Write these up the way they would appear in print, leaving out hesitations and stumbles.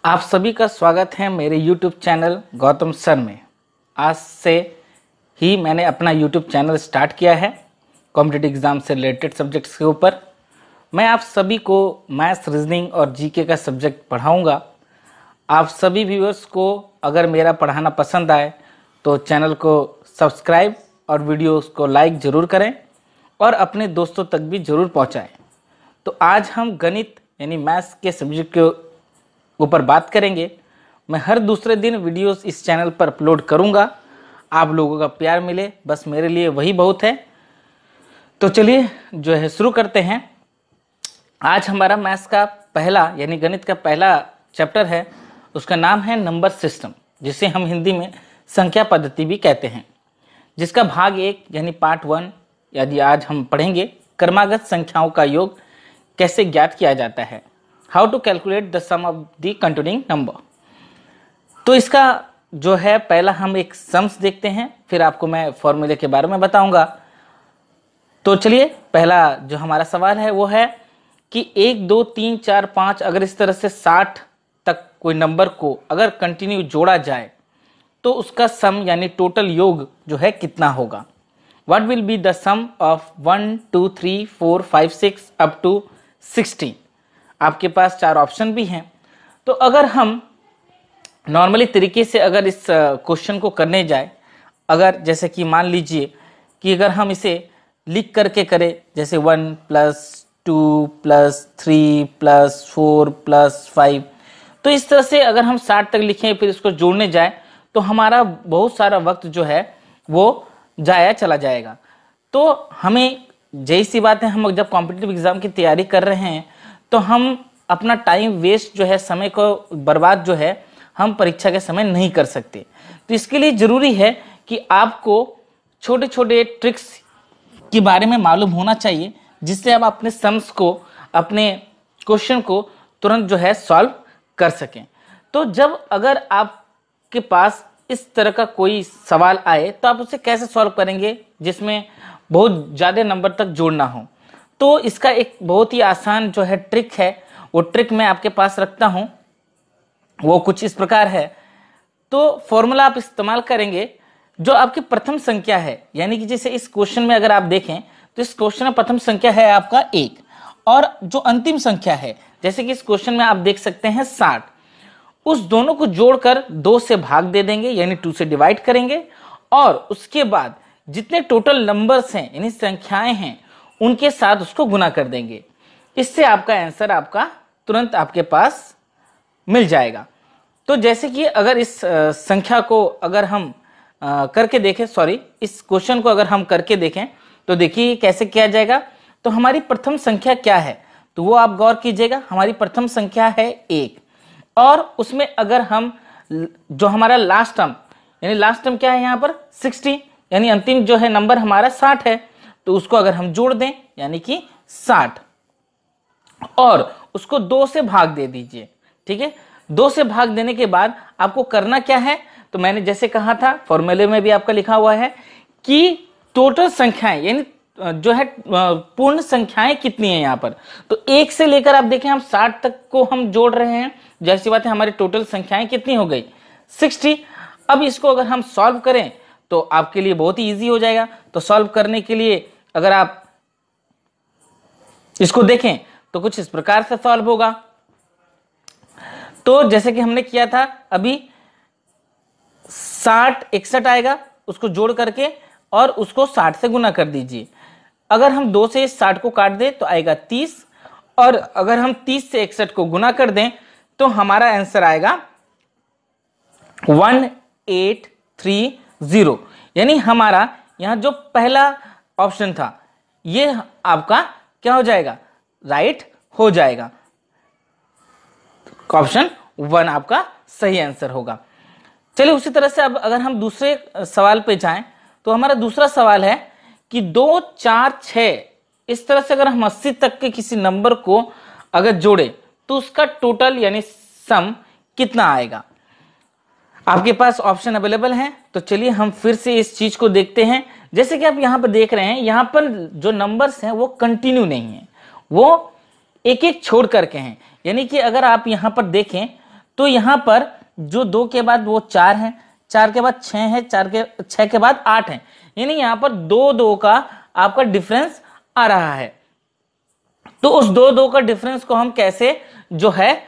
आप सभी का स्वागत है मेरे YouTube चैनल गौतम सर में। आज से ही मैंने अपना YouTube चैनल स्टार्ट किया है कॉम्पिटिटिव एग्जाम से रिलेटेड सब्जेक्ट्स के ऊपर। मैं आप सभी को मैथ्स, रीजनिंग और जीके का सब्जेक्ट पढ़ाऊंगा। आप सभी व्यूअर्स को अगर मेरा पढ़ाना पसंद आए तो चैनल को सब्सक्राइब और वीडियोस को लाइक ज़रूर करें और अपने दोस्तों तक भी ज़रूर पहुंचाएं। तो आज हम गणित यानी मैथ्स के सब्जेक्ट के ऊपर बात करेंगे। मैं हर दूसरे दिन वीडियोस इस चैनल पर अपलोड करूंगा। आप लोगों का प्यार मिले बस मेरे लिए वही बहुत है। तो चलिए शुरू करते हैं। आज हमारा मैथ्स का पहला यानी गणित का पहला चैप्टर है, उसका नाम है नंबर सिस्टम, जिसे हम हिंदी में संख्या पद्धति भी कहते हैं, जिसका भाग 1 यानी पार्ट 1 यदि आज हम पढ़ेंगे क्रमागत संख्याओं का योग कैसे ज्ञात किया जाता है, how to calculate the sum of the continuing number. तो इसका पहला हम एक सम्स देखते हैं, फिर आपको मैं फॉर्मूले के बारे में बताऊंगा। तो चलिए पहला जो हमारा सवाल है वो है कि 1 2 3 4 5 अगर इस तरह से 60 तक कोई नंबर को अगर कंटिन्यू जोड़ा जाए तो उसका सम यानी टोटल योग कितना होगा। What will be the sum of 1 2 3 4 5 6 up to 16। आपके पास 4 ऑप्शन भी हैं। तो अगर हम नॉर्मली तरीके से अगर इस क्वेश्चन को करने जाए, अगर जैसे कि मान लीजिए कि अगर हम इसे लिख करके करें, जैसे 1 + 2 + 3 + 4 + 5, तो इस तरह से अगर हम 60 तक लिखें फिर इसको जोड़ने जाए तो हमारा बहुत सारा वक्त वो जाया चला जाएगा। तो हमें जैसी सी बात है, हम जब कॉम्पिटिटिव एग्जाम की तैयारी कर रहे हैं तो हम अपना टाइम वेस्ट समय को बर्बाद हम परीक्षा के समय नहीं कर सकते। तो इसके लिए जरूरी है कि आपको छोटे छोटे ट्रिक्स के बारे में मालूम होना चाहिए, जिससे आप अपने सम्स को, अपने क्वेश्चन को तुरंत सॉल्व कर सकें। तो जब अगर आपके पास इस तरह का कोई सवाल आए तो आप उसे कैसे सॉल्व करेंगे जिसमें बहुत ज़्यादा नंबर तक जोड़ना हो। तो इसका एक बहुत ही आसान ट्रिक है, वो ट्रिक मैं आपके पास रखता हूं, वो कुछ इस प्रकार है। तो फॉर्मूला आप इस्तेमाल करेंगे जो आपकी प्रथम संख्या है, यानी कि जैसे इस क्वेश्चन में अगर आप देखें तो इस क्वेश्चन में प्रथम संख्या है आपका 1 और जो अंतिम संख्या है जैसे कि इस क्वेश्चन में आप देख सकते हैं 60, उस दोनों को जोड़कर 2 से भाग दे देंगे यानी 2 से डिवाइड करेंगे और उसके बाद जितने टोटल नंबर्स हैं यानी संख्याएं हैं उनके साथ उसको गुना कर देंगे। इससे आपका आंसर तुरंत आपके पास मिल जाएगा। तो जैसे कि अगर इस संख्या को अगर हम करके देखें, इस क्वेश्चन को अगर हम करके देखें तो देखिए कैसे किया जाएगा। तो हमारी प्रथम संख्या क्या है तो वो आप गौर कीजिएगा। हमारी प्रथम संख्या है 1 और उसमें अगर हम जो हमारा लास्ट टर्म क्या है यहाँ पर 60, यानी अंतिम नंबर हमारा 60 है, तो उसको अगर हम जोड़ दें यानी कि 60 और उसको 2 से भाग दे दीजिए। ठीक है, 2 से भाग देने के बाद आपको करना क्या है, तो मैंने जैसे कहा था फॉर्मूले में भी आपका लिखा हुआ है कि टोटल संख्याएं यानी पूर्ण संख्याएं कितनी है यहाँ पर। तो 1 से लेकर आप देखें हम 60 तक को हम जोड़ रहे हैं, जैसी बात है हमारी टोटल संख्याएं कितनी हो गई 60। अब इसको अगर हम सॉल्व करें तो आपके लिए बहुत ही इजी हो जाएगा। तो सॉल्व करने के लिए अगर आप इसको देखें तो कुछ इस प्रकार से सॉल्व होगा। तो जैसे कि हमने किया था अभी 60 61 आएगा, उसको जोड़ करके और उसको 60 से गुना कर दीजिए। अगर हम 2 से 60 को काट दें तो आएगा 30 और अगर हम 30 से 61 को गुना कर दें तो हमारा आंसर आएगा 1830, यानी हमारा यहां जो पहला ऑप्शन था ये आपका क्या हो जाएगा, राइट हो जाएगा। ऑप्शन 1 आपका सही आंसर होगा। चलिए उसी तरह से अब अगर हम दूसरे सवाल पे जाएं तो हमारा दूसरा सवाल है कि 2 4 6 इस तरह से अगर हम 80 तक के किसी नंबर को अगर जोड़े तो उसका टोटल यानी सम कितना आएगा। आपके पास ऑप्शन अवेलेबल हैं, तो चलिए हम फिर से इस चीज को देखते हैं। जैसे कि आप यहां पर देख रहे हैं, यहां पर जो नंबर्स हैं वो कंटिन्यू नहीं है, वो एक एक छोड़ करके हैं। यानी कि अगर आप यहां पर देखें तो यहाँ पर जो 2 के बाद वो 4 है, 4 के बाद 6 है, 6 के बाद 8 है, यानी यहाँ पर 2 का आपका डिफरेंस आ रहा है। तो उस 2 का डिफरेंस को हम कैसे जो है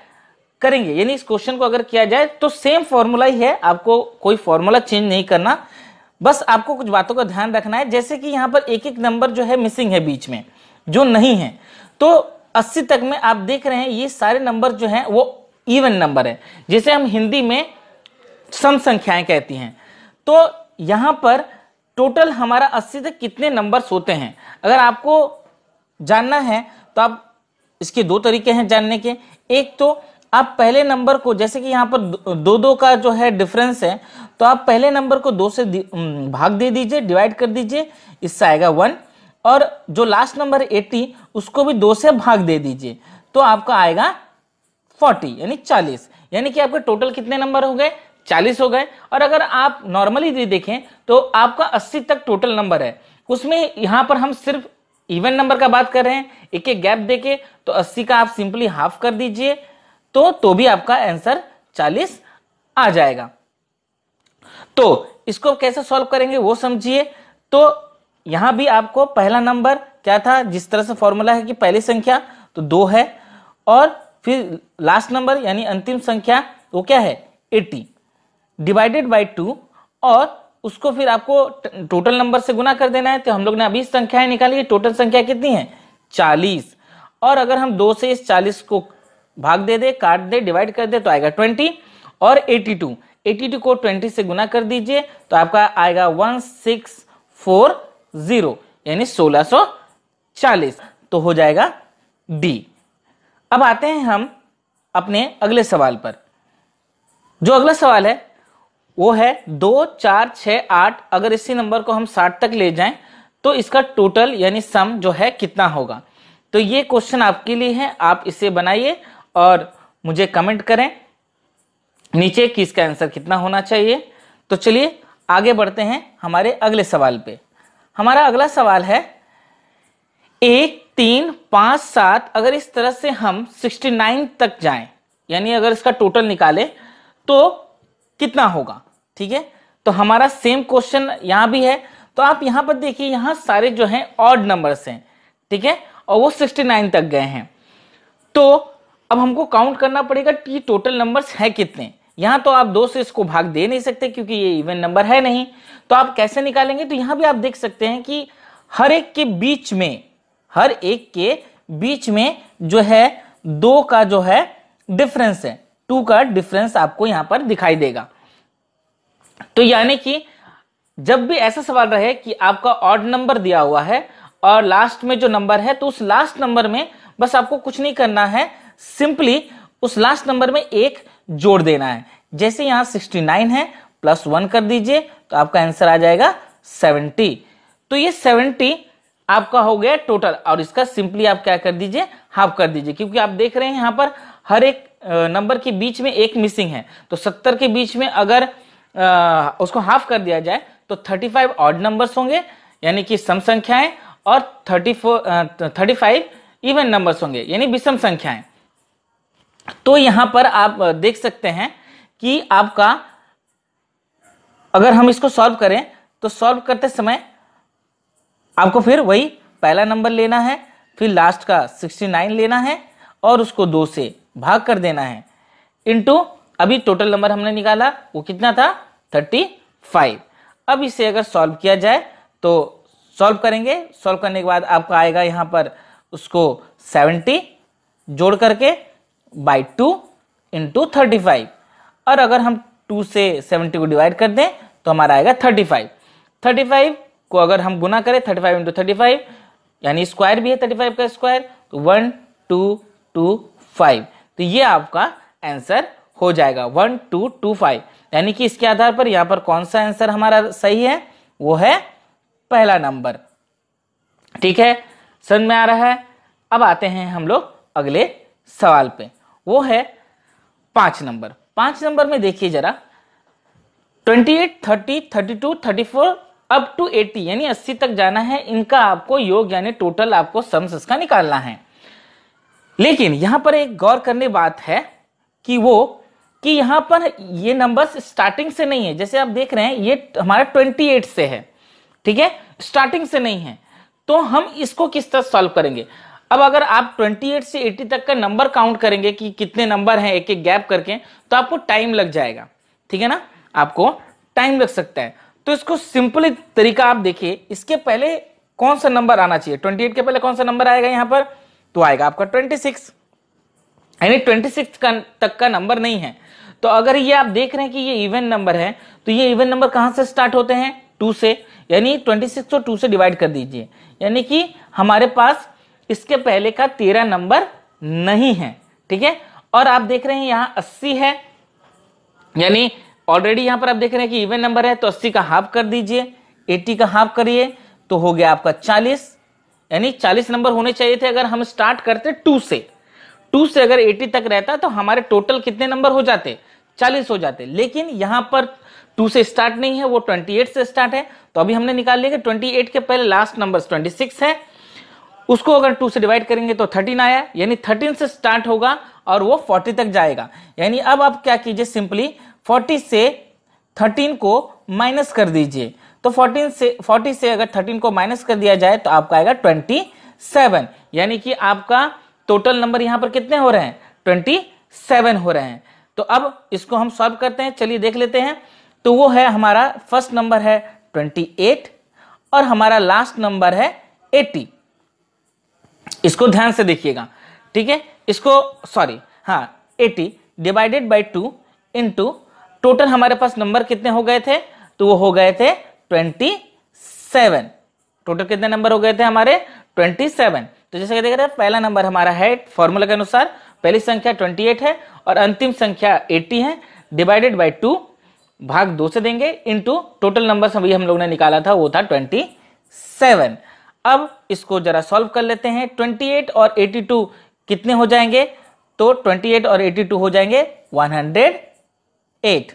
करेंगे, यानी इस क्वेश्चन को अगर किया जाए तो सेम फॉर्मूला ही है, आपको कोई फॉर्मूला चेंज नहीं करना, बस आपको कुछ बातों का ध्यान रखना है। जैसे कि यहाँ पर एक एक नंबर जो है मिसिंग है बीच में, जो नहीं है, तो 80 तक में आप देख रहे हैं ये सारे नंबर जो हैं वो इवन नंबर है, जिसे हम हिंदी में सम संख्याएं कहती हैं। तो यहाँ पर टोटल हमारा 80 तक कितने नंबर्स होते हैं, अगर आपको जानना है तो आप इसके 2 तरीके हैं जानने के। एक तो आप पहले नंबर को, जैसे कि यहाँ पर 2 का जो है डिफरेंस है, तो आप पहले नंबर को 2 से भाग दे दीजिए, डिवाइड कर दीजिए, इससे आएगा 1, और जो लास्ट नंबर 80 उसको भी 2 से भाग दे दीजिए, तो आपका आएगा 40 यानी 40, यानी कि आपके टोटल कितने नंबर हो गए, 40 हो गए। और अगर आप नॉर्मली देखें तो आपका 80 तक टोटल नंबर है, उसमें यहाँ पर हम सिर्फ इवन नंबर का बात कर रहे हैं, एक एक गैप देके, तो 80 का आप सिंपली हाफ कर दीजिए तो भी आपका आंसर 40 आ जाएगा। तो इसको कैसे सॉल्व करेंगे वो समझिए। तो यहां भी आपको पहला नंबर क्या था, जिस तरह से फॉर्मूला है कि पहली संख्या तो 2 है, और फिर लास्ट नंबर यानी अंतिम संख्या वो क्या है 80 डिवाइडेड बाय 2, और उसको फिर आपको टोटल नंबर से गुना कर देना है। तो हम लोग ने अभी संख्याएं निकाली, टोटल संख्या कितनी है 40, और अगर हम 2 से इस 40 को भाग दे दे, काट दे, डिवाइड कर दे तो आएगा 20, और 82 को 20 से गुना कर दीजिए तो आपका आएगा 1640 यानी 1640, तो हो जाएगा डी। अब आते हैं हम अपने अगले सवाल पर। जो अगला सवाल है वो है 2, 4, 6, 8, अगर इसी नंबर को हम 60 तक ले जाएं तो इसका टोटल यानी सम जो है कितना होगा। तो ये क्वेश्चन आपके लिए है, आप इसे बनाइए और मुझे कमेंट करें नीचे कि इसका आंसर कितना होना चाहिए। तो चलिए आगे बढ़ते हैं हमारे अगले सवाल पे। हमारा अगला सवाल है 1, 3, 5, 7, अगर इस तरह से हम 69 तक जाएं, यानी अगर इसका टोटल निकाले तो कितना होगा। ठीक है, तो हमारा सेम क्वेश्चन यहां भी है। तो आप यहां पर देखिए, यहां सारे जो हैं ऑड नंबर्स हैं, ठीक है, और वो 69 तक गए हैं। तो अब हमको काउंट करना पड़ेगा कि टोटल नंबर्स हैं कितने। यहां तो आप 2 से इसको भाग दे नहीं सकते क्योंकि ये इवन नंबर है नहीं, तो आप कैसे निकालेंगे। तो यहां भी आप देख सकते हैं कि हर एक के बीच में जो है 2 का जो है डिफरेंस है, 2 का डिफरेंस आपको यहां पर दिखाई देगा। तो यानी कि जब भी ऐसा सवाल रहे कि आपका ऑड नंबर दिया हुआ है और लास्ट में जो नंबर है, तो उस लास्ट नंबर में बस आपको कुछ नहीं करना है, सिंपली उस लास्ट नंबर में 1 जोड़ देना है। जैसे यहां 69 है, +1 कर दीजिए तो आपका आंसर आ जाएगा 70। तो ये 70 आपका हो गया टोटल, और इसका सिंपली आप क्या कर दीजिए, हाफ कर दीजिए, क्योंकि आप देख रहे हैं यहां पर हर एक नंबर के बीच में 1 मिसिंग है। तो 70 के बीच में अगर उसको हाफ कर दिया जाए तो 35 ऑड नंबर्स होंगे यानी कि सम संख्याएं, और 35 इवन नंबर्स होंगे यानी विषम संख्याएं। तो यहां पर आप देख सकते हैं कि आपका अगर हम इसको सॉल्व करें तो सॉल्व करते समय आपको फिर वही पहला नंबर लेना है, फिर लास्ट का 69 लेना है और उसको 2 से भाग कर देना है, इनटू अभी टोटल नंबर हमने निकाला वो कितना था 35। अब इसे अगर सॉल्व किया जाए तो सॉल्व करेंगे, सॉल्व करने के बाद आपका आएगा यहां पर उसको 70 जोड़ करके बाई 2 इंटू 35, और अगर हम 2 से 70 को डिवाइड कर दें तो हमारा आएगा 35 को अगर हम गुना करें 35 इंटू 35 यानी स्क्वायर भी है 35 का स्क्वायर, तो 1225, तो ये आपका आंसर हो जाएगा 1225। यानी कि इसके आधार पर यहां पर कौन सा आंसर हमारा सही है, वो है पहला नंबर। ठीक है, समझ में आ रहा है। अब आते हैं हम लोग अगले सवाल पे, वो है 5 नंबर। 5 नंबर में देखिए जरा 28, 30, 32, 34 अप टू 80 यानी 80 तक जाना है। इनका आपको योग यानी टोटल आपको सम्स इसका निकालना है। लेकिन यहां पर एक गौर करने बात है कि वो कि यहां पर ये नंबर्स स्टार्टिंग से नहीं है, जैसे आप देख रहे हैं ये हमारा 28 से है, ठीक है, स्टार्टिंग से नहीं है। तो हम इसको किस तरह सॉल्व करेंगे? अब अगर आप 28 से 80 तक का नंबर काउंट करेंगे कि कितने नंबर हैं एक एक गैप करके, तो आपको टाइम लग जाएगा, ठीक है ना, आपको टाइम लग सकता है। तो इसको सिंपल तरीका आप देखिए, इसके पहले कौन सा नंबर आना चाहिए? 28 के पहले कौन सा नंबर आएगा यहां पर? तो आएगा आपका 26, यानी 26 तक का नंबर नहीं है। तो अगर ये आप देख रहे हैं कि ये इवन नंबर है, तो ये इवन नंबर कहां से स्टार्ट होते हैं? 2 से, यानी 26 को 2 से डिवाइड कर दीजिए, यानी कि हमारे पास इसके पहले का 13 नंबर नहीं है, ठीक है। और आप देख रहे हैं यहां 80 है, यानी ऑलरेडी यहां पर आप देख रहे हैं कि इवन नंबर है, तो 80 का हाफ कर दीजिए, 80 का हाफ करिए तो हो गया आपका 40, यानी 40 नंबर होने चाहिए थे अगर हम स्टार्ट करते 2 से। 2 से अगर 80 तक रहता तो हमारे टोटल कितने नंबर हो जाते? 40 हो जाते। लेकिन यहां पर 2 से स्टार्ट नहीं है, वो 28 से स्टार्ट है। तो अभी हमने निकाल लिया कि 28 के पहले लास्ट नंबर 26 है, उसको अगर 2 से डिवाइड करेंगे तो 13 आया, यानी 13 से स्टार्ट होगा और वो 40 तक जाएगा। यानी अब आप क्या कीजिए, सिंपली 40 से 13 को माइनस कर दीजिए। तो 40 से अगर 13 को माइनस कर दिया जाए तो आपका आएगा 27, यानी कि आपका टोटल नंबर यहां पर कितने हो रहे हैं? 27 हो रहे हैं। तो अब इसको हम सॉल्व करते हैं, चलिए देख लेते हैं। तो वो है हमारा फर्स्ट नंबर है 28 और हमारा लास्ट नंबर है 80। इसको ध्यान से देखिएगा, ठीक है। इसको 80 डिवाइडेड बाई 2 इंटू टोटल हमारे पास नंबर कितने हो गए थे? तो वो हो गए थे 27। टोटल कितने नंबर हो गए थे हमारे? 27। तो जैसे कि देख रहे हैं पहला नंबर हमारा है, फॉर्मूला के अनुसार पहली संख्या 28 है और अंतिम संख्या 80 है, डिवाइडेड बाई 2 भाग 2 से देंगे इंटू टोटल नंबर अभी हम लोग ने निकाला था वो था 27। अब इसको जरा सॉल्व कर लेते हैं। 28 और 82 कितने हो जाएंगे? तो 28 और 82 हो जाएंगे 108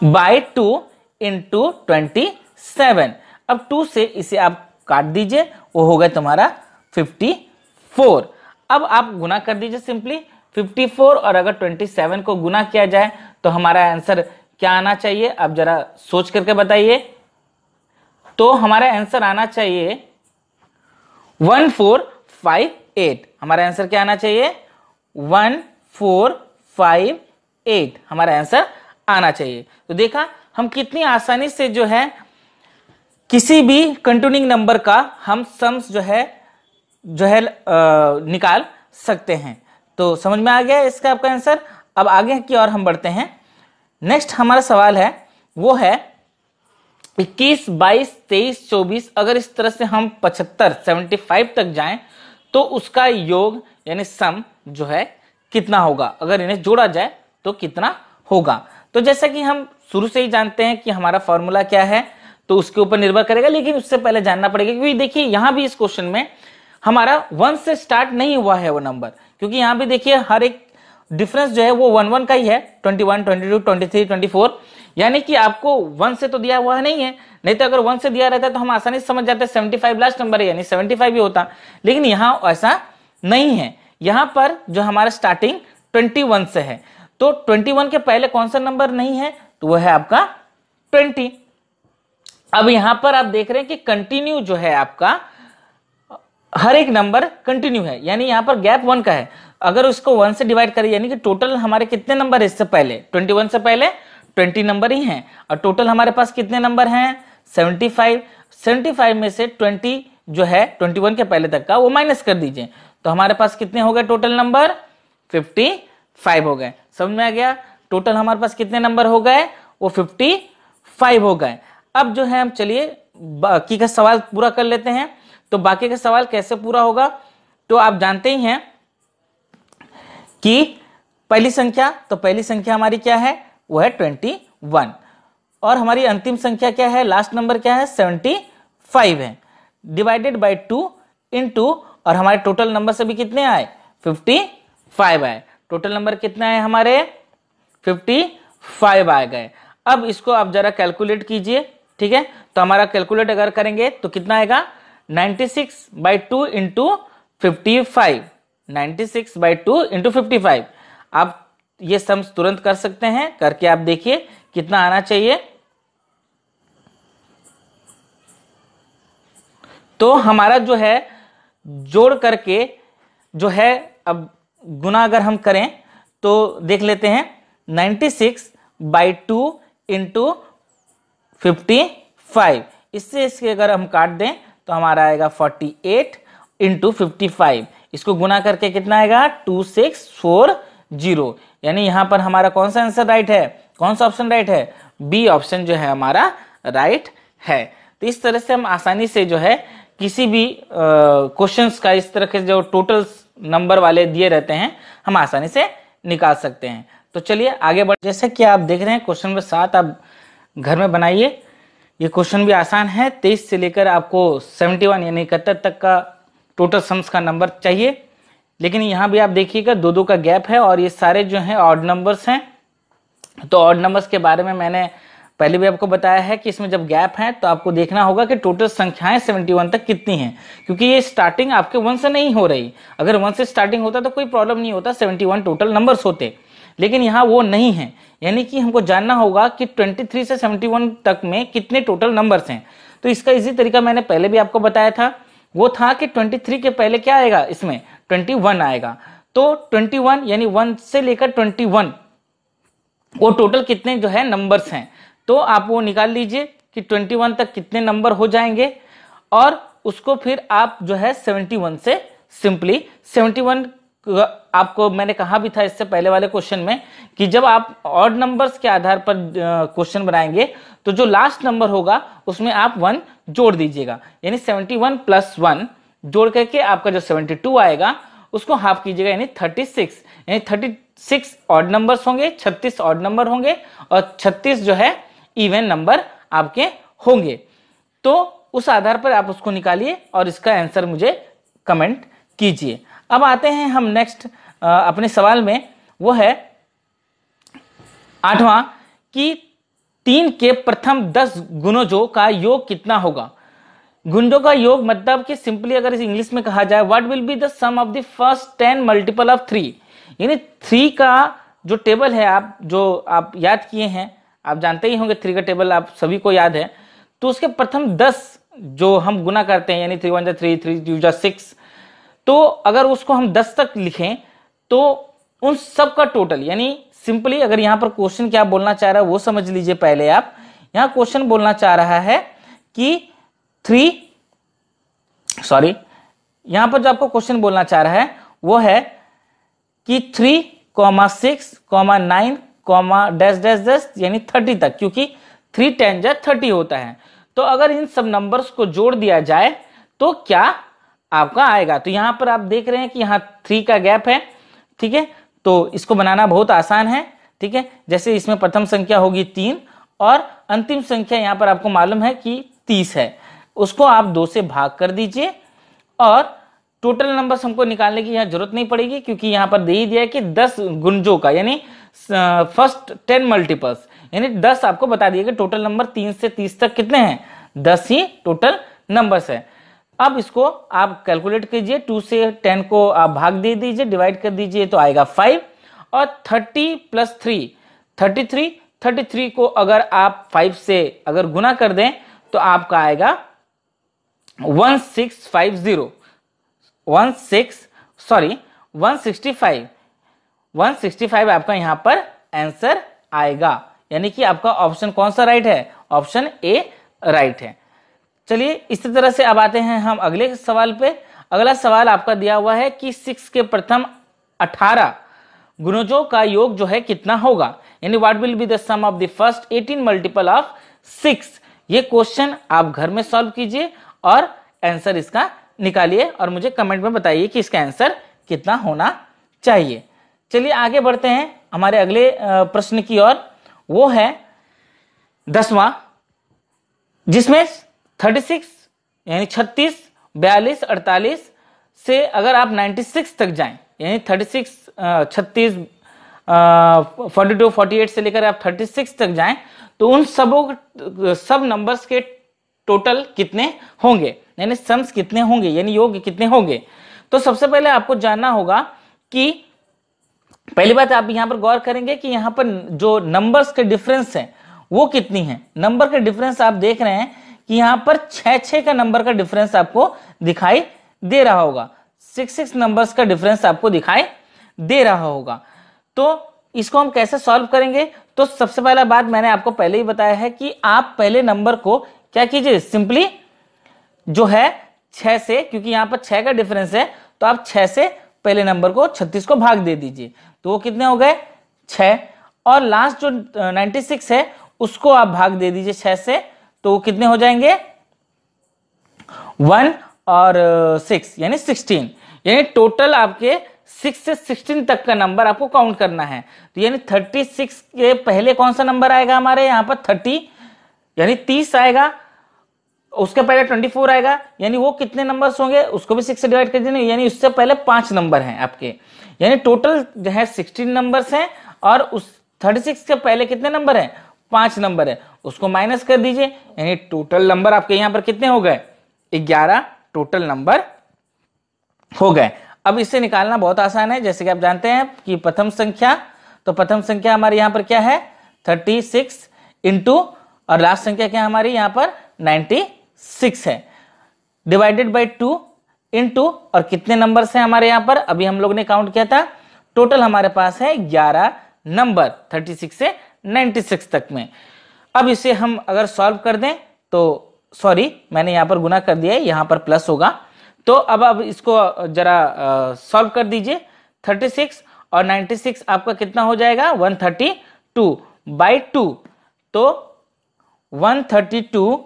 बाई 2 इंटू 27। अब 2 से इसे आप काट दीजिए, वो हो गया तुम्हारा 54। अब आप गुना कर दीजिए सिंपली 54 और अगर 27 को गुना किया जाए तो हमारा आंसर क्या आना चाहिए? अब जरा सोच करके बताइए। तो हमारा आंसर आना चाहिए 1458। हमारा आंसर क्या आना चाहिए? 1458 हमारा आंसर आना चाहिए। तो देखा हम कितनी आसानी से जो है किसी भी कंटिन्यूइंग नंबर का हम सम्स जो है निकाल सकते हैं। तो समझ में आ गया इसका आपका आंसर। अब आगे की और हम बढ़ते हैं। नेक्स्ट हमारा सवाल है वो है 21, 22, 23, 24 अगर इस तरह से हम 75 तक जाएं तो उसका योग यानी सम जो है कितना होगा? अगर इन्हें जोड़ा जाए तो कितना होगा? तो जैसा कि हम शुरू से ही जानते हैं कि हमारा फॉर्मूला क्या है, तो उसके ऊपर निर्भर करेगा, लेकिन उससे पहले जानना पड़ेगा क्योंकि देखिए यहां भी इस क्वेश्चन में हमारा 1 से स्टार्ट नहीं हुआ है वो नंबर, क्योंकि यहां भी देखिए हर एक डिफरेंस जो है वो 1 का ही है, 21, 22, 23, 24, यानी कि आपको 1 से तो दिया हुआ नहीं है। नहीं तो अगर 1 से दिया रहता तो हम आसानी से समझ जाते 75 लास्ट नंबर है यानी 75 ही होता, लेकिन यहां ऐसा नहीं है। यहां पर जो हमारा स्टार्टिंग 21 से है, तो 21 के पहले कौन सा नंबर नहीं है? तो वो है आपका 20। अब यहां पर आप देख रहे हैं कि कंटिन्यू जो है आपका हर एक नंबर कंटिन्यू है, यानी यहां पर गैप 1 का है। अगर उसको 1 से डिवाइड करें यानी कि टोटल हमारे कितने नंबर है इससे पहले? 21 से पहले 20 नंबर ही हैं और टोटल हमारे पास कितने नंबर हैं? 75। 75 में से 20 जो है 21 के पहले तक का वो माइनस कर दीजिए, तो हमारे पास कितने हो गए टोटल नंबर? 55 हो गए। समझ में आ गया? टोटल हमारे पास कितने नंबर हो गए? वो 55 हो गए। अब जो है हम चलिए बाकी का सवाल पूरा कर लेते हैं। तो बाकी का सवाल कैसे पूरा होगा? तो आप जानते ही हैं कि पहली संख्या हमारी क्या है? वो है 21 और हमारी अंतिम संख्या क्या है? लास्ट नंबर क्या है? 75 है, डिवाइडेड बाय 2 इंटू और हमारे टोटल नंबर से भी कितने आए? 55 आए। टोटल नंबर कितने आए हमारे? 55 आ गए। अब इसको आप जरा कैलकुलेट कीजिए, ठीक है। तो हमारा कैलकुलेट अगर करेंगे तो कितना आएगा? 96/2 इंटू 55। 96/2 इंटू 55 आप ये सम्स तुरंत कर सकते हैं, करके आप देखिए कितना आना चाहिए। तो हमारा जो है जोड़ करके जो है, अब गुना अगर हम करें तो देख लेते हैं, 96/2 इंटू 55, इससे इसके अगर हम काट दें तो हमारा आएगा 48 इंटू 55, इसको गुना करके कितना आएगा 2640, यानी यहां पर हमारा कौन सा आंसर राइट है, कौन सा ऑप्शन राइट है, बी ऑप्शन जो है हमारा राइट है। तो इस तरह से हम आसानी से जो है किसी भी क्वेश्चंस का इस तरह के जो टोटल नंबर वाले दिए रहते हैं हम आसानी से निकाल सकते हैं। तो चलिए आगे बढ़, जैसे कि आप देख रहे हैं क्वेश्चन नंबर 7 आप घर में बनाइए। ये क्वेश्चन भी आसान है, 23 से लेकर आपको 71 यानी 71 तक का टोटल सम्स का नंबर चाहिए, लेकिन यहाँ भी आप देखिएगा 2-2 का गैप है और ये सारे जो हैं ऑड नंबर्स हैं। तो ऑड नंबर्स के बारे में मैंने पहले भी आपको बताया है कि इसमें जब गैप है तो आपको देखना होगा कि टोटल संख्याएं 71 तक कितनी हैं, क्योंकि ये स्टार्टिंग आपके 1 से नहीं हो रही। अगर 1 से स्टार्टिंग होता तो कोई प्रॉब्लम नहीं होता, 71 टोटल नंबर्स होते, लेकिन यहाँ वो नहीं है। यानी कि हमको जानना होगा कि 23 से 71 तक में कितने टोटल नंबर्स हैं। तो इसका इजी तरीका मैंने पहले भी आपको बताया था, वो था कि 23 के पहले क्या आएगा, इसमें 21 आएगा। तो 21 यानी 1 से लेकर 21 वो टोटल कितने जो है नंबर्स हैं, तो आप वो निकाल लीजिए कि 21 तक कितने नंबर हो जाएंगे, और उसको फिर आप जो है 71 से सिंपली 71 आपको मैंने कहा भी था इससे पहले वाले क्वेश्चन में कि जब आप ऑड नंबर्स के आधार पर क्वेश्चन बनाएंगे तो जो लास्ट नंबर होगा उसमें आप 1 जोड़ दीजिएगा, यानी 71 + 1 जोड़ करके आपका जो 72 आएगा उसको हाफ कीजिएगा, यानी 36, यानी 36 ऑड नंबर्स होंगे, 36 ऑड नंबर होंगे और 36 जो है इवन नंबर आपके होंगे। तो उस आधार पर आप उसको निकालिए और इसका आंसर मुझे कमेंट कीजिए। अब आते हैं हम नेक्स्ट अपने सवाल में, वो है 8वां कि 3 के प्रथम 10 गुणजों का योग कितना होगा। गुणजों का योग मतलब कि सिंपली अगर इस इंग्लिश में कहा जाए, what will be the sum of the first 10 multiple of 3, यानी 3 का जो टेबल है आप याद किए हैं, आप जानते ही होंगे 3 का टेबल आप सभी को याद है। तो उसके प्रथम 10 जो हम गुना करते हैं, यानी 3 × 1 = 3, 3 × 2 = 6, तो अगर उसको हम 10 तक लिखें तो उन सब का टोटल, यानी सिंपली अगर यहां पर क्वेश्चन क्या बोलना चाह रहा है वो समझ लीजिए पहले आप। यहां क्वेश्चन बोलना चाह रहा है कि यहां पर जो आपको क्वेश्चन बोलना चाह रहा है वो है कि 3, 6, 9, डैश डैश डैश यानी 30 तक, क्योंकि 3 × 10 = 30 होता है। तो अगर इन सब नंबर्स को जोड़ दिया जाए तो क्या आपका आएगा। तो यहां पर आप देख रहे हैं कि यहां 3 का गैप है, ठीक है, तो इसको बनाना बहुत आसान है, ठीक है। जैसे इसमें प्रथम संख्या होगी 3 और अंतिम संख्या यहां पर आपको मालूम है कि 30 है, उसको आप 2 से भाग कर दीजिए और टोटल नंबर्स हमको निकालने की यहां जरूरत नहीं पड़ेगी, क्योंकि यहां पर दे ही दिया है कि 10 गुणजों का, यानी फर्स्ट 10 मल्टीपल्स, यानी 10 आपको बता दिया कि टोटल नंबर 3 से 30 तक कितने हैं, 10 ही टोटल नंबर्स है। अब इसको आप कैलकुलेट कीजिए, 2 से 10 को आप भाग दे दीजिए, डिवाइड कर दीजिए तो आएगा 5, और 30 + 3 33 को अगर आप 5 से अगर गुना कर दें तो आपका आएगा 165 आपका यहां पर आंसर आएगा, यानी कि आपका ऑप्शन कौन सा राइट है, ऑप्शन ए राइट है। चलिए इसी तरह से अब आते हैं हम अगले सवाल पे। अगला सवाल आपका दिया हुआ है कि 6 के प्रथम 18 गुणजों का योग जो है कितना होगा, यानी what will be the sum of the first 18 multiple of 6। ये क्वेश्चन आप घर में सॉल्व कीजिए और आंसर इसका निकालिए और मुझे कमेंट में बताइए कि इसका आंसर कितना होना चाहिए। चलिए आगे बढ़ते हैं हमारे अगले प्रश्न की ओर, वो है 10वां, जिसमें 36 यानी 36, 42, 48 से अगर आप 96 तक जाएं, यानी 36, 36, 42, 48 से लेकर आप 36 तक जाएं तो उन सब नंबर्स के टोटल कितने होंगे, यानी सम्स कितने होंगे, यानी योग कितने होंगे। तो सबसे पहले आपको जानना होगा कि पहली बात आप यहां पर गौर करेंगे कि यहां पर जो नंबर्स के डिफरेंस है वो कितनी है। नंबर का डिफरेंस आप देख रहे हैं कि यहां पर 6 का नंबर का डिफरेंस आपको दिखाई दे रहा होगा, 6 नंबर्स का डिफरेंस आपको दिखाई दे रहा होगा। तो इसको हम कैसे सॉल्व करेंगे? तो सबसे पहला बात मैंने आपको पहले ही बताया है कि आप पहले नंबर को क्या कीजिए, सिंपली जो है 6 से, क्योंकि यहां पर 6 का डिफरेंस है तो आप 6 से पहले नंबर को 36 को भाग दे दीजिए, तो वो कितने हो गए 6। और लास्ट जो 96 है उसको आप भाग दे दीजिए 6 से, तो वो कितने हो जाएंगे 1 और 6 यानी 16। यानी टोटल आपके 6 से 16 तक का नंबर आपको काउंट करना है। तो यानी 36 के पहले कौन सा नंबर आएगा हमारे यहाँ पर 30 यानी 30 आएगा, उसके पहले 24 आएगा, यानी वो कितने नंबर्स होंगे उसको भी 6 से डिवाइड कर दीजिए, यानी उससे पहले 5 नंबर हैं आपके, यानी टोटल जो है 16 नंबर्स हैं। और उस 36 के पहले कितने नंबर हैं 5 नंबर है, उसको माइनस कर दीजिए, यानी टोटल नंबर आपके यहाँ पर कितने हो गए 11 टोटल नंबर हो गए। अब इसे निकालना बहुत आसान है, जैसे कि आप जानते हैं कि प्रथम संख्या, तो प्रथम संख्या हमारे यहाँ पर क्या है 36 इंटू और लास्ट संख्या क्या हमारी यहाँ पर 96 है, डिवाइडेड बाई 2 इंटू और कितने नंबर हैं हमारे यहाँ पर अभी हम लोग ने काउंट किया था, टोटल हमारे पास है 11 नंबर 36 से 96 तक में। अब इसे हम अगर सॉल्व कर दें तो सॉरी मैंने यहाँ पर गुना कर दिया है, यहाँ पर प्लस होगा, तो अब इसको जरा सॉल्व कर दीजिए। 36 और 96 आपका कितना हो जाएगा 132 बाई 2, तो 132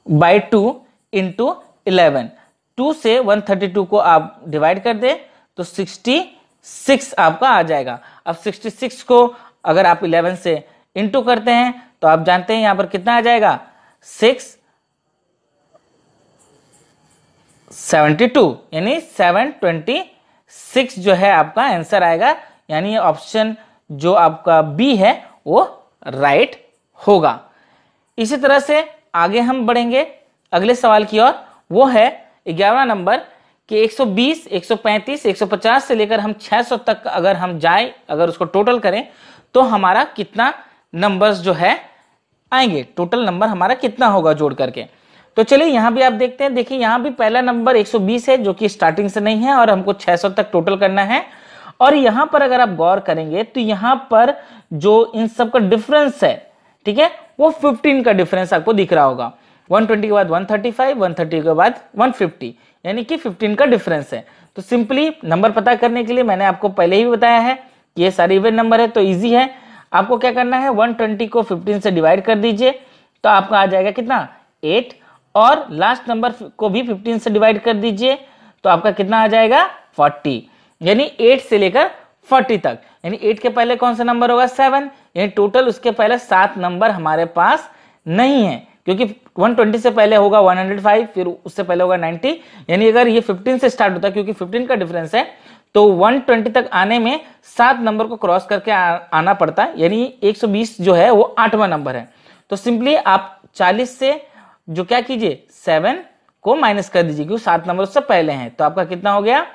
बाई 2 इंटू 11, 2 से 132 को आप डिवाइड कर दें तो 66 आपका आ जाएगा। अब 66 को अगर आप 11 से इंटू करते हैं तो आप जानते हैं यहां पर कितना आ जाएगा 672 यानी 726 जो है आपका आंसर आएगा, यानी ऑप्शन जो आपका बी है वो राइट होगा। इसी तरह से आगे हम बढ़ेंगे अगले सवाल की ओर, वो है 11वां नंबर कि 120, 135, 150 से लेकर हम 600 तक अगर हम जाए, अगर उसको टोटल करें तो हमारा कितना नंबर्स जो है आएंगे, टोटल नंबर हमारा कितना होगा जोड़ करके। तो चलिए यहां भी आप देखते हैं, देखिए यहां भी पहला नंबर 120 है जो कि स्टार्टिंग से नहीं है और हमको 600 तक टोटल करना है। और यहां पर अगर आप गौर करेंगे तो यहां पर जो इन सब का डिफरेंस है, ठीक है, वो 15 का डिफरेंस आपको दिख रहा होगा। 120 के बाद 135, 130 के बाद 150, यानी कि 15 का डिफरेंस है। तो सिंपली नंबर पता करने के लिए मैंने आपको पहले ही बताया है कि ये सारे इवन नंबर है, तो इजी है। आपको क्या करना है 120 को 15 से डिवाइड कर दीजिए तो आपका आ जाएगा कितना 8, और लास्ट नंबर को भी 15 से डिवाइड कर दीजिए तो आपका कितना आ जाएगा 40, यानी 8 से लेकर 40 तक, यानी 8 के पहले कौन सा नंबर होगा 7, यानी टोटल उसके पहले 7 नंबर हमारे पास नहीं है, क्योंकि 120 से पहले होगा 105, फिर उससे पहले होगा 90, यानी अगर ये 15 से स्टार्ट होता है क्योंकि 15 का डिफरेंस है तो 120 तक आने में 7 नंबर को क्रॉस करके आना पड़ता है, यानी 120 जो है वो 8वां नंबर है। तो सिंपली आप 40 से जो क्या कीजिए 7 को माइनस कर दीजिए क्योंकि 7 नंबर उससे पहले हैं, तो आपका कितना हो गया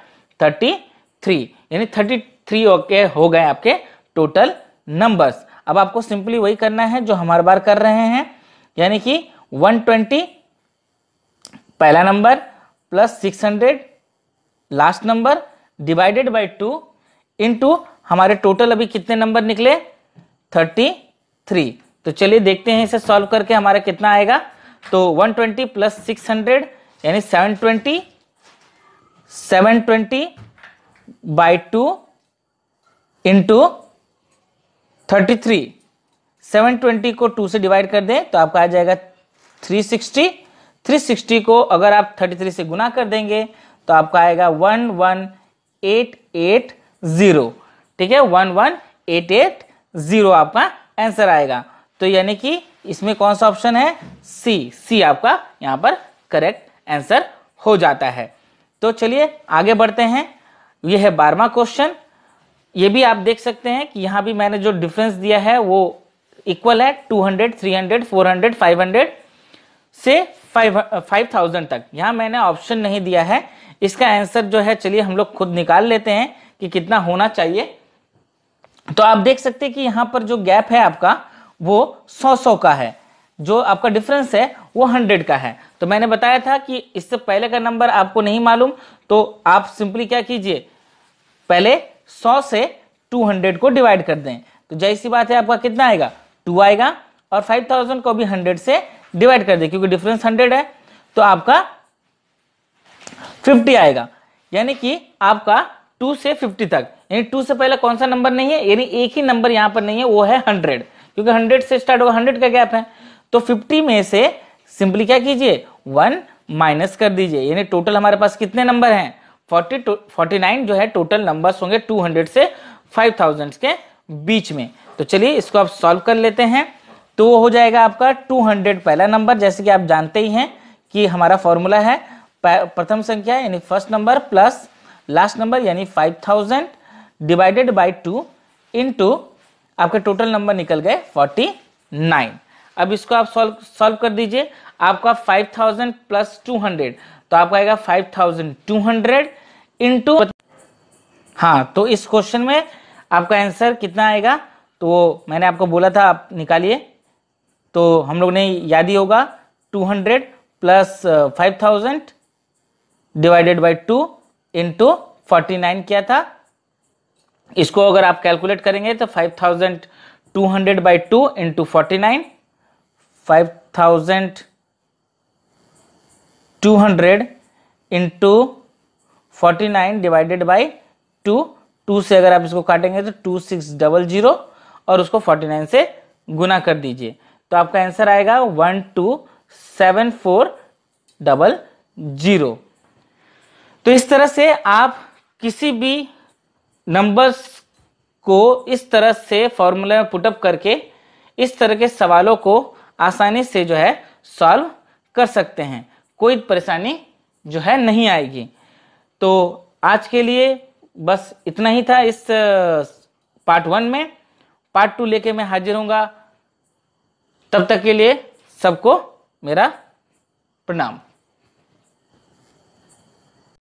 33, यानी 33 हो गए आपके टोटल नंबर्स। अब आपको सिंपली वही करना है जो हम हर बार कर रहे हैं, यानी कि 120 पहला number plus 600 last number divided by 2 into हमारे टोटल अभी कितने नंबर निकले 33। तो चलिए देखते हैं इसे सॉल्व करके हमारा कितना आएगा। तो 120 प्लस 600 यानी 720 बाय 2 इंटू 33, 720 को 2 से डिवाइड कर दें तो आपका आ जाएगा 360, 360 को अगर आप 33 से गुना कर देंगे तो आपका आएगा 11880, ठीक है 11880 आपका आंसर आएगा। तो यानी कि इसमें कौन सा ऑप्शन है सी आपका यहां पर करेक्ट आंसर हो जाता है। तो चलिए आगे बढ़ते हैं, यह है 12वां क्वेश्चन। ये भी आप देख सकते हैं कि यहां भी मैंने जो डिफरेंस दिया है वो इक्वल है 200, 300, 400, 500 से 5000 तक। यहाँ मैंने ऑप्शन नहीं दिया है, इसका आंसर जो है चलिए हम लोग खुद निकाल लेते हैं कि कितना होना चाहिए। तो आप देख सकते हैं कि यहाँ पर जो गैप है आपका वो 100 का है, जो आपका डिफरेंस है वो 100 का है। तो मैंने बताया था कि इससे पहले का नंबर आपको नहीं मालूम तो आप सिंपली क्या कीजिए, पहले 100 से 200 को डिवाइड कर दें, तो जैसी बात है आपका कितना आएगा 2 आएगा, और 5000 को भी 100 से डिवाइड कर दें क्योंकि डिफरेंस 100 है, तो आपका 50 आएगा। यानी कि आपका 2 से 50 तक, यानी 2 से पहले कौन सा नंबर नहीं है, यानी एक ही नंबर यहां पर नहीं है, वो है 100, क्योंकि 100 से स्टार्ट होगा, 100 का गैप है। तो 50 में से सिंपली क्या कीजिए 1 माइनस कर दीजिए, यानी टोटल हमारे पास कितने नंबर हैं 49 जो है टोटल नंबर्स होंगे 200 से 5000 के बीच में। तो चलिए इसको आप सॉल्व कर लेते हैं। तो वो हो जाएगा आपका 200 पहला नंबर, जैसे कि आप जानते ही हैं कि हमारा फॉर्मूला है प्रथम संख्या यानी first number plus last number यानी 5000 डिवाइडेड बाय 2 इनटू आपके टोटल नंबर निकल गए 49। अब इसको आप सॉल्व कर दीजिए, आपका 5000 प्लस 200 तो आपका आएगा 5200 इनटू, हाँ तो इस क्वेश्चन में आपका आंसर कितना आएगा, तो मैंने आपको बोला था आप निकालिए, तो हम लोग ने याद ही होगा 200 प्लस 5000 डिवाइडेड बाय 2 इनटू 49 किया था। इसको अगर आप कैलकुलेट करेंगे तो 5200 by 2 into 49, 5200 into 49 divided by 2 से अगर आप इसको काटेंगे तो 2600 और उसको 49 से गुना कर दीजिए, तो आपका आंसर आएगा 127400। तो इस तरह से आप किसी भी नंबर्स को इस तरह से फॉर्मूला में पुटअप करके इस तरह के सवालों को आसानी से जो है सॉल्व कर सकते हैं, कोई परेशानी जो है नहीं आएगी। तो आज के लिए बस इतना ही था इस पार्ट 1 में। पार्ट 2 लेके मैं हाजिर होऊंगा, तब तक के लिए सबको मेरा प्रणाम।